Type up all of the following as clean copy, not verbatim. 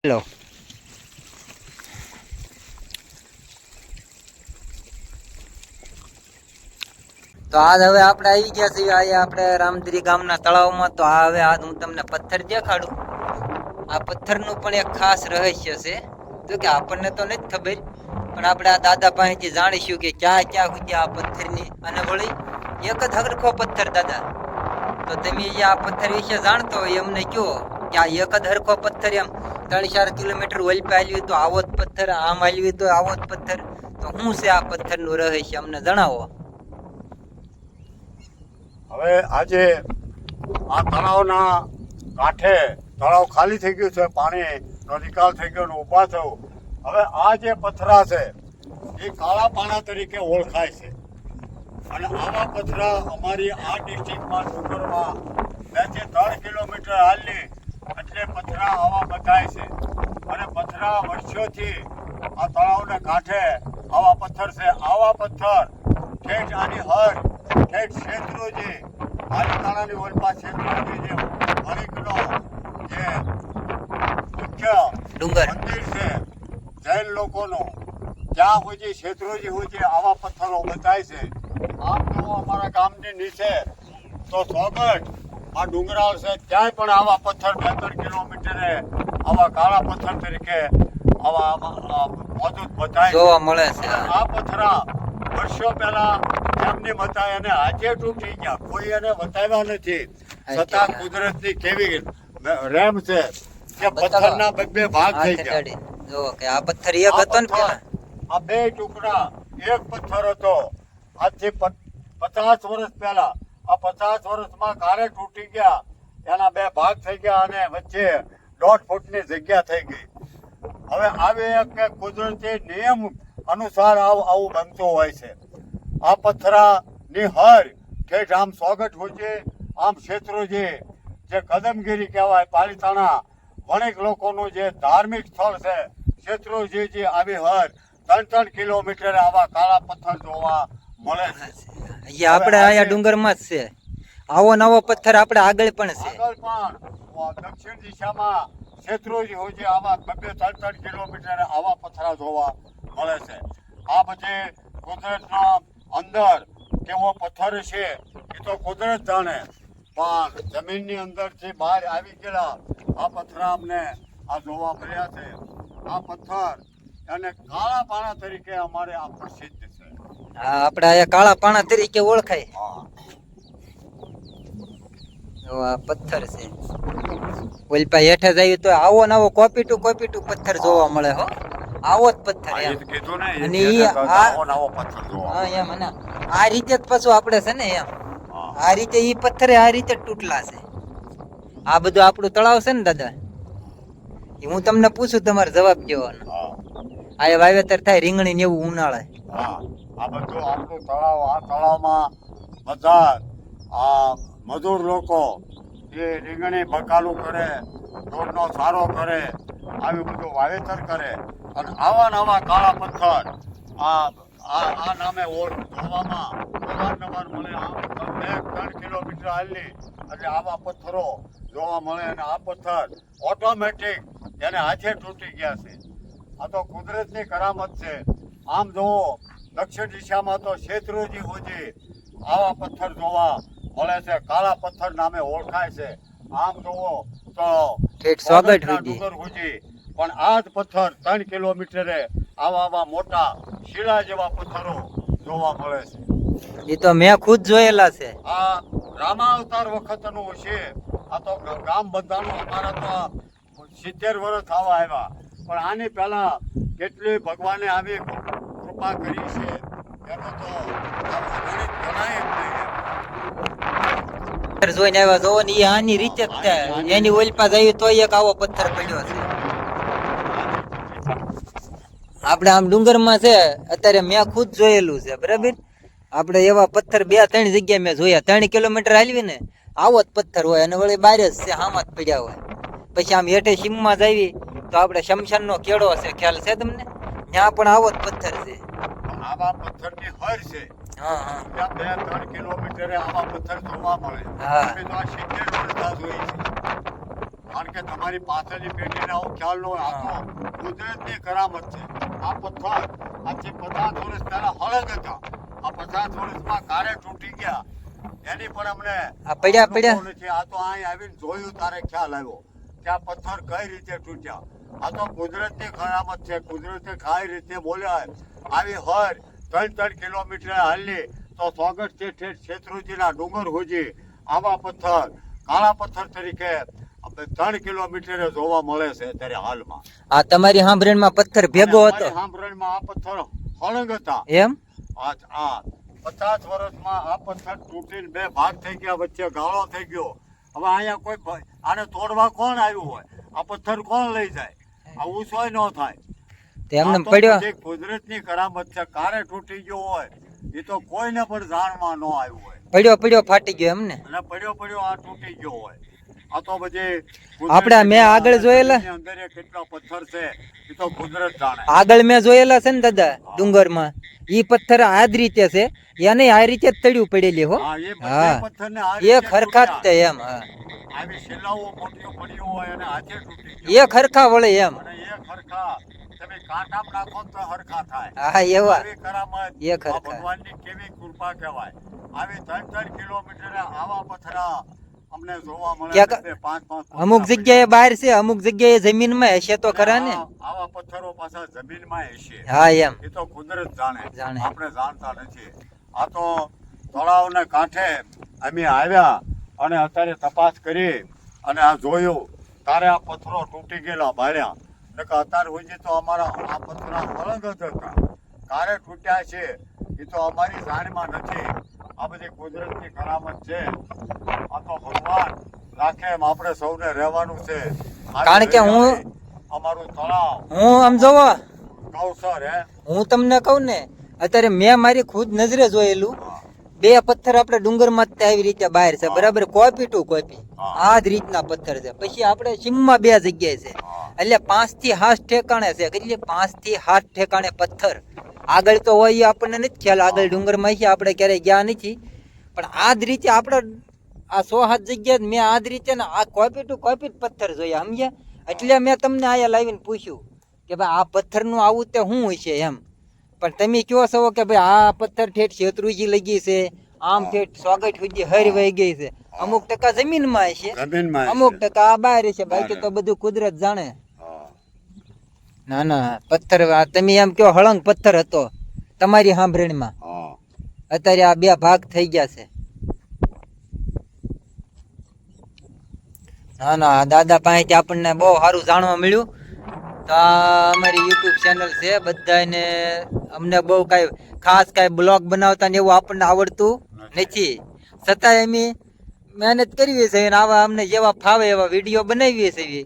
Hello તો આજ હવે આપણે આવી ગયા છીએ અહીંયા આપણે રામદરી ગામના તળાવમાં. તો આ હવે આજ હું તમને પથ્થર દેખાડું. આ પથ્થરનું પણ એક ખાસ રહસ્ય છે, તો કે આપણને તો નથી ખબર, પણ આપણે આ દાદા પાસેથી જાણીશું કે ક્યાં ક્યાં સુધી આ પથ્થરની. અને વળી એક જ હરખો પથ્થર દાદા, તો તમે આ પથ્થર વિશે જાણતો હોય અમને કહો કે આ એક જ હરખો પથ્થર એમ 3-4 કિલોમીટર વલપે હાલવી તો આવો જ પથ્થર, આમ હાલવી તો આવો જ પથ્થર, તો શું છે આ પથ્થરનું રહસ્ય અમને જણાવો. હવે આજે આ તળાવના કાંઠે તળાવ ખાલી થઈ ગયું છે, પાણીનો નિકાલ થઈ ગયો ને ઊભા થયું. હવે આ જે પથરા છે એ કાળા પાણા તરીકે ઓળખાય છે, અને આવા પથરા અમારી આ ડિસ્ટ્રિક્ટમાં ડુંગરમાં 2 થી 3 કિલોમીટર હાલની એટલે પથરા આવા બતાય છે. અને પથરા વર્ષોથી આ તળાવના કાંઠે આવા પથ્થર છે. આવા પથ્થર ઠેઠ આની હર ઠેઠ શેત્રુજી પાલીતાણાની ઓલપા શેત્રુજી જે મણિકનો જે મુખ્ય ડુંગર મંદિર છે જૈન લોકોનું, ત્યાં સુધી શેત્રુજી સુધી આવા પથ્થરો બતાય છે. આમ તો અમારા ગામની નીચે તો સોગઠ આ ડુંગરાળ છે, ત્યાંય પણ આવા પથ્થર 2-3 કિલોમીટરે આવા કાળા પથ્થર તરીકે આવા મોજૂદ બતાય જોવા મળે છે. આ પથરા વર્ષો પહેલા એમની બતાય અને આજે તૂટી ગયા, કોઈ એને બતાવ્યા નથી. છતાં કુદરતની કેવી રેમ છે કે પથ્થરના બે ભાગ થઈ ગયા. જો કે આ પથ્થર એક હતો ને પેલા, આ 2 ટુકડા એક પથ્થર હતો. આજથી 50 વર્ષ પહેલા આ 50 વર્ષમાં કારે તૂટી ગયા, એના 2 ભાગ થઈ ગયા અને વચ્ચે 1.5 ફૂટની જગ્યા થઈ ગઈ. હવે આવી એક કુદરતી નિયમ અનુસાર આવું બનતું હોય છે. આ પથરાની હર ઠેઠ આમ સોગઠ હોય, આમ શેત્રુજી જે કદમગીરી કહેવાય, પાલીતાણા વણિક લોકોનું જે ધાર્મિક સ્થળ છે શેત્રુજીજી, આવી હર 3-3 કિલોમીટરે આવા કાળા પથ્થર જોવા મળે છે. અહીંયા આપણે અહીંયા ડુંગરમાં જ છે આવો નવો પથ્થર, આપણે આગળ પણ છે. આગળ પણ દક્ષિણ દિશામાં શેત્રુજી હોય આવા 2-3 કિલોમીટરે આવા પથરા જોવા મળે છે. આ બધી કુદરતનો અંદર કેવો પથ્થર છે એ તો કુદરત જાણે, પણ જમીનની અંદરથી બહાર આવી ગયેલા આ પથરા અમને આ જોવા મળ્યા છે. આ પથ્થર અને કાળા પાણા તરીકે અમારે આ પ્રસિદ્ધ છે. હા, આપણે અહીંયા કાળા પાણા તરીકે ઓળખાય. આ પથ્થર છે. ઓલપા હેઠે જાય તો આવો નવો કોપી ટુ પથ્થર જોવા મળે હો. આવો જ પથ્થર એમ. કીધું ને, અને ઈ આવો પથ્થર જોવા. હા એમ, અને આ રીતે જ પાછું આપણે છે ને એમ, આ રીતે ઈ પથ્થરે આ રીતે તૂટલા છે. આ બધું આપણું તળાવ છે ને દાદા, હું તમને પૂછું તમારે જવાબ દેવાનો. આ વાવેતર થાય રીંગણી ને એવું ઉનાળે. હા, આ બધું આપણું તળાવ. આ તળાવમાં બધા આ મજૂર લોકો એ રીંગણી બકાલું કરે, ઢોરનો સારો કરે, આવી બધું વાવેતર કરે. અને આવા નવા કાળા પથ્થર આ નામે જોવામાં અવારનવાર મળે. 2-3 કિલોમીટર હાલની એટલે આવા પથ્થરો જોવા મળે. અને આ પથ્થર ઓટોમેટિક એને હાથે તૂટી ગયા છે. આ તો કુદરતની કરામત છે. આમ જુઓ, દક્ષિણ દિશામાં તો શેત્રુજી હોજી આવા પથ્થર જોવા મળે છે, કાળા પથ્થર નામે ઓળખાય છે. આમ જુઓ તો ડુંગર હોજી પણ આ જ પથ્થર 3 કિલોમીટરે આવા મોટા શીલા જેવા પથ્થરો જોવા મળે છે. એ તો મેં ખુદ જોયેલા છે. આ રામાવતાર વખતનું છે. આ તો ગામ બંધાણું અમારા તો 70 વર્ષ થવા આવ્યા, પણ આની પહેલા કેટલી ભગવાને આવી કૃપા કરી છે એનો તો ગણિત ગણાય જ નહીં. જોઈને આવ્યા જોવો ને, એ આની રીતે જ એની ઓલપા જાય તો એક આવો પથ્થર પડ્યો છે. આપણે આમ ડુંગરમાં છે અત્યારે, મેં ખુદ જોયેલું છે બરાબર. આપણે એવા પથ્થર 2-3 જગ્યાએ મેં જોયા. 3 કિલોમીટર હાલવી ને આવો જ પથ્થર હોય, અને વળી બહાર જ છે, હામાં જ પડ્યા હોય. પછી આમ હેઠે સીમમાં જાવી તો આપણે શમશાનનો કેળો છે, ખ્યાલ છે તમને? ત્યાં પણ આવો જ પથ્થર છે. આવા પથ્થરની હર છે. હા હા, ત્યાં 2-3 કિલોમીટરે આવા પથ્થર જોવા મળે. હા. અમે તો આ 70 વર્ષ જોઈ છે. કારણ કે તમારી પાછળની પેઢીને આવો ખ્યાલ ન હોય. આ તો કુદરતની કરામત છે. આ પથ્થર આજથી 50 વર્ષ પહેલા હળંગ હતા. આ 50 વર્ષમાં કારે તૂટી ગયા એની પણ અમને આ પડ્યા અનુભવ નથી. આ તો અહીં આવીને જોયું તારે ખ્યાલ આવ્યો કે આ પથ્થર કઈ રીતે તૂટ્યા. આ તો કુદરતની કરામત છે. કુદરતે કઈ રીતે બોલ્યા આવી હર 3 કિલોમીટર હાલી તો સ્વાગત છે ઠેઠ શેત્રુંજીના ડુંગર સુધી આવા પથ્થર કાળા પથ્થર તરીકે 3 કિલોમીટરે જોવા મળે છે અત્યારે હાલમાં. આ તમારી સાંભળણમાં પથ્થર ભેગો હતો અમારી સાંભળણમાં આ પથ્થર હળંગ હતા. એમ આ 50 વર્ષમાં આ પથ્થર તૂટીને 2 ભાગ થઈ ગયા, વચ્ચે ગાળો થઈ ગયો. હવે અહીંયા કોઈ આને તોડવા કોણ આવ્યું હોય? આ પથ્થર કોણ લઈ જાય? આ ઊંચોય ન થાય. તેમને આ તો પડ્યો બધી કુદરતની કરામત છે. કારે તૂટી ગયો હોય એ તો કોઈને પણ જાણમાં ન આવ્યું હોય પડ્યો ફાટી ગયો એમને. અને પડ્યો આ તૂટી ગયો હોય. આ તો બધી આપણે મેં આગળ જોયેલા અંદર કેટલા પથ્થર છે એ તો કુદરત જાણે. આગળ મેં જોયેલા છે ને દાદા ડુંગરમાં, ઈ પથ્થર આ જ રીતે છે, એને આ રીતે જ તળિયું પડેલી હો. હા, એ હા બધા પથ્થરને આ એ રીતે ખરખા જ તૂટ્યા. તે એમ. હા આવી શિલાઓ મોટીઓ પડી હોય અને હાથે તૂટી ગયા. એ ખરખા વળે એમ. અને એ ખરખા તમે કાંટામાં નાખો તો હરખા થાય. હા એવા આવી કરામત એ આ ખરખા. ભગવાનની કેવી કૃપા કહેવાય. આવી 3 કિલોમીટરે આવા પથરા અમને જોવા મળે ક્યાંક છે. 5 અમુક જગ્યાએ બહાર છે, અમુક જગ્યાએ જમીનમાં હશે તો ખરા ને. આવા પથ્થરો પાછા જમીનમાં હશે. હા એમ એ તો કુદરત જાણે. જાણે. આપણે જાણતા નથી. આ તો તળાવને કાંઠે અમે આવ્યા અને અત્યારે તપાસ કરી અને આ જોયું તારે આ પથ્થરો તૂટી ગયેલા બાર્યા. એટલે અત્યાર સુધી તો અમારા આ પથ્થરા હળંગ જ હતા. કારે તૂટ્યા છે એ તો અમારી જાણમાં નથી. આ બધી કુદરતની કરામત છે. આ તો ભગવાન રાખે એમ આપણે સૌને રહેવાનું છે. કારણ કે હું અમારું તળાવ હું આમ જોવો કૌશર હે. હું તમને કહું ને, અત્યારે મેં મારી ખુદ નજરે જોયેલું. 2 પથ્થર આપણે ડુંગરમાં જ આવી રીતે બહાર છે, બરાબર, કોપી ટુ કોપી આ જ રીતના પથ્થર છે. પછી આપણે સીમમાં 2 જગ્યાએ છે, એટલે 5 થી 7 ઠેકાણે છે. કેટલી 5 થી 7 ઠેકાણે પથ્થર. આગળ તો હોય એ આપણને નથી ખ્યાલ, આગળ ડુંગરમાં છે આપણે ક્યારેય ગયા નથી. પણ આ જ રીતે આપણે આ 6-7 જગ્યાએ મેં આ જ રીતે ને આ કોપી ટુ કોપી જ પથ્થર જોયા, સમજ્યા? એટલે મેં તમને અહીંયા લાવીને પૂછ્યું કે ભાઈ આ પથ્થરનું આવું તે શું હોય છે એમ. પણ તમે કહો છો કે ભાઈ આ પથ્થર ઠેઠ શેત્રુજી લગી છે, આમ ઠેઠ સ્વાગત સુધી હર વહી ગઈ છે. અમુક ટકા જમીનમાં હશે, જમીનમાં અમુક ટકા આ બહાર છે. બાકી તો બધું કુદરત જાણે. ના ના પથ્થર આ તમે એમ કહો હળંગ પથ્થર હતો તમારી સાંભળણીમાં. અત્યારે આ 2 ભાગ થઈ ગયા છે. ના ના દાદા પાસેથી આપણને બહુ સારું જાણવા મળ્યું. તો આ અમારી યુટ્યુબ ચેનલ છે, બધાને અમને બહુ કાંઈ ખાસ કાંઈ બ્લોગ બનાવતા ને એવું આપણને આવડતું નથી, છતાંય અમે મહેનત કરવી છે અને આવા અમને જેવા ફાવે એવા વિડીયો બનાવીએ છીએ.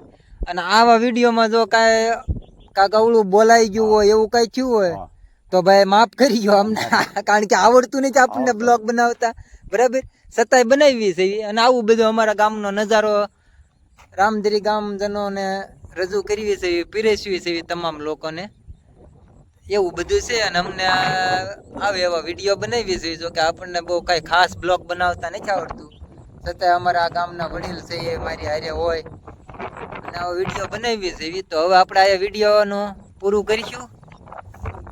અને આવા વિડીયોમાં જો કાંઈક અવળું બોલાઈ ગયું હોય એવું કાંઈ થયું હોય તો ભાઈ માફ કરી ગયો અમને, કારણ કે આવડતું નથી આપણને બ્લોગ બનાવતા, બરાબર. છતાંય બનાવીએ છીએ અને આવું બધું અમારા ગામનો નજારો રામધરી ગામજનોને રજૂ કરીએ છીએ, પીરસીએ છીએ તમામ લોકોને. એવું બધું છે અને અમને આવે એવા વિડીયો બનાવીએ છીએ. જો કે આપણને બહુ કાંઈ ખાસ બ્લોગ બનાવતા નથી આવડતું, છતાંય અમારા આ ગામના વડીલ છે એ મારી હારે હોય અને આવો વિડીયો બનાવીએ છીએ. તો હવે આપણે આ વિડીયોનું પૂરું કરીશું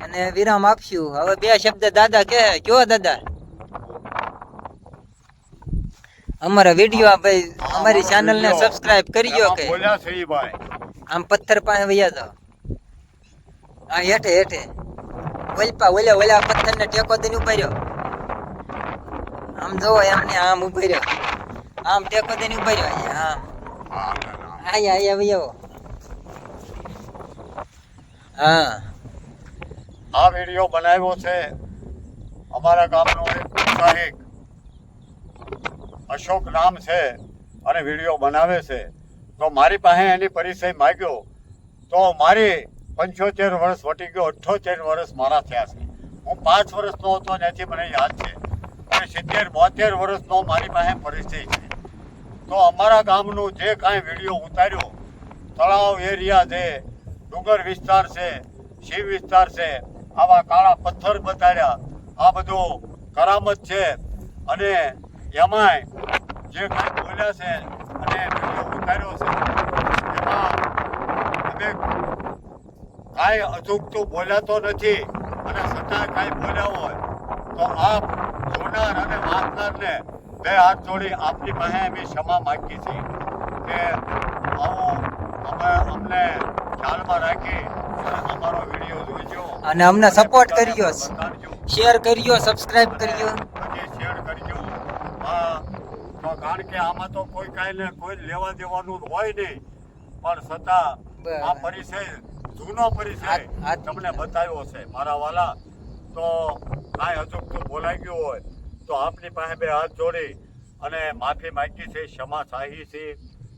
અને વિરામ આપશું. હવે 2 શબ્દ દાદા કયો દાદા? અમારા વિડીયો ભાઈ અમારી ચેનલને સબસ્ક્રાઇબ કરજો. કે બોલ્યા છે ઈ ભાઈ આમ પથ્થર પાસે વયા જાઓ. આ હેઠે ઓલા પથ્થરને ટેકો દઈને ઉભા રહ્યો. આમ જોવો એમને આમ ઉભા રહ્યો, આમ ટેકો દઈને ઉભા રહ્યો. આમ અહીંયા વયો. હા આ વિડીયો બનાવ્યો છે અમારા ગામનો એક ઉત્સાહિક અશોક નામ છે અને વિડીયો બનાવે છે. તો મારી પાસે એની પરિચય માગ્યો તો મારી 75 વર્ષ વટી ગયો, 78 વર્ષ મારા થયા છે. હું 5 વર્ષનો હતો ત્યાંથી મને યાદ છે અને 70-72 વર્ષનો મારી પાસે પરિચય છે. તો અમારા ગામનું જે કાંઈ વિડીયો ઉતાર્યો, તળાવ એરિયા છે, ડુંગર વિસ્તાર છે, શિવ વિસ્તાર છે, આવા કાળા પથ્થર બતાડ્યા, આ બધું કરામત છે. અને એમાંય જે કાંઈ બોલ્યા છે અને વિડીયો ઉતાર્યો છે અમે કાંઈ અચૂકતું બોલ્યા તો નથી અને છતાં કાંઈ બોલ્યા હોય તો આપ જોનાર અને વાંચનારને બે હાથ જોડી આપની પાસે અમે ક્ષમા માંગીએ છીએ કે આવું અમને ખ્યાલમાં રાખી અને અમારો વિડીયો જોઈજો અને અમને સપોર્ટ કરજો, બતાડજો. શેર કરજો, સબસ્ક્રાઇબ કરજો. પછી શેર કરજો. હા, તો કારણ કે આમાં તો કોઈ કાંઈ ને કોઈ લેવા દેવાનું હોય નહીં પણ છતાં આ પરિચય જૂનો પરિચય તમને બતાવ્યો છે મારા વાલા. તો કાંઈ અચૂકતું બોલાઈ ગયું હોય તો આપની પાસે બે હાથ જોડી અને માફી માંગી છે, ક્ષમા ચાહી છે.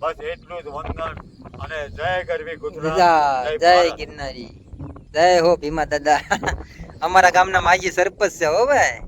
બસ એટલું જ વંદન અને જય ગરવી ગુજરાત, જય જય ભારત. ગિરનારી, જય હો ભીમા દાદા. અમારા ગામના માજી સરપંચ છે હો ભાઈ.